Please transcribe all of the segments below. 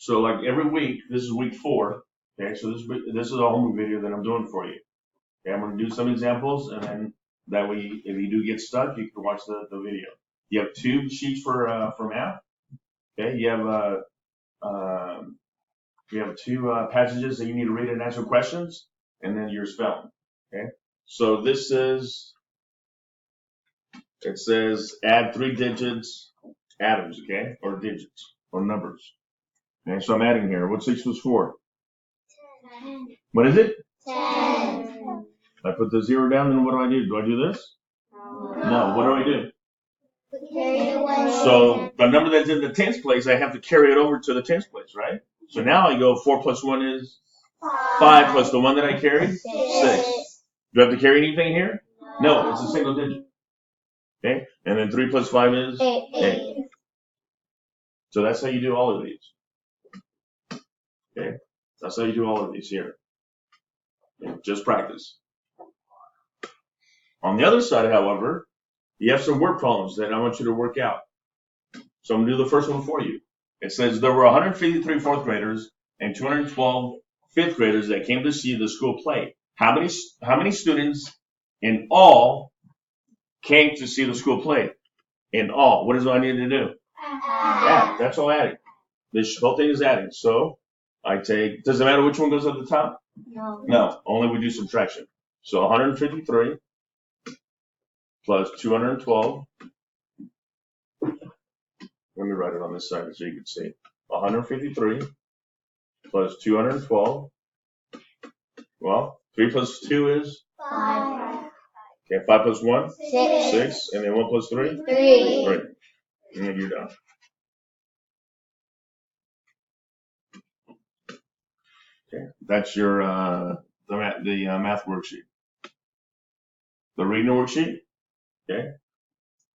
So like every week, this is week 4. Okay, so this is a homework video that I'm doing for you. Okay, I'm going to do some examples, and then that way, if you do get stuck, you can watch the video. You have 2 sheets for math. Okay, you have 2 passages that you need to read and answer questions, and then your spelling. Okay, so it says add 3 digits, atoms, okay, or digits or numbers. Okay, so I'm adding here. What's 6 plus 4? 10. What is it? 10. I put the 0 down, then what do? Do I do this? No. What do I do? Carry away. So the number that's in the tens place, I have to carry it over to the tens place, right? So now I go 4 plus 1 is 5 plus the one that I carried, 6. Do I have to carry anything here? No, it's a single digit. Okay, and then 3 plus 5 is 8. So that's how you do all of these. Okay, that's how you do all of these here. Okay? Just practice. On the other side, however, you have some word problems that I want you to work out. So I'm going to do the first one for you. It says there were 153 fourth graders and 212 fifth graders that came to see the school play. How many students in all came to see the school play? In all. What does I need to do? Add. That's all adding. This whole thing is adding. So I take, does it matter which one goes at the top? No. No, only we do subtraction. So 153 plus 212. Let me write it on this side so you can see. 153 plus 212. Well, 3 plus 2 is? 5. Okay, 5 plus 1? 6. 6. And then 1 plus 3? 3. 3. And then you're done. Okay, that's your the math worksheet. The reading worksheet. Okay,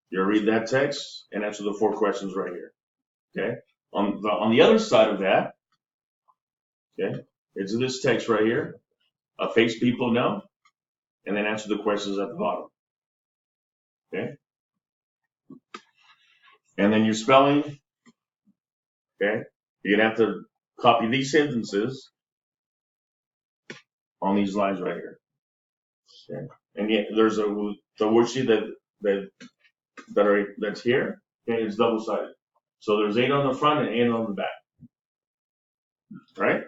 you'll read that text and answer the 4 questions right here. Okay, on the other side of that, okay, it's this text right here. Face people know, and then answer the questions at the bottom. Okay, and then your spelling. Okay, you're gonna have to copy these sentences on these lines right here. Okay, and yet there's the worksheet that's here. Okay, it's double sided. So there's 8 on the front and 8 on the back. Right?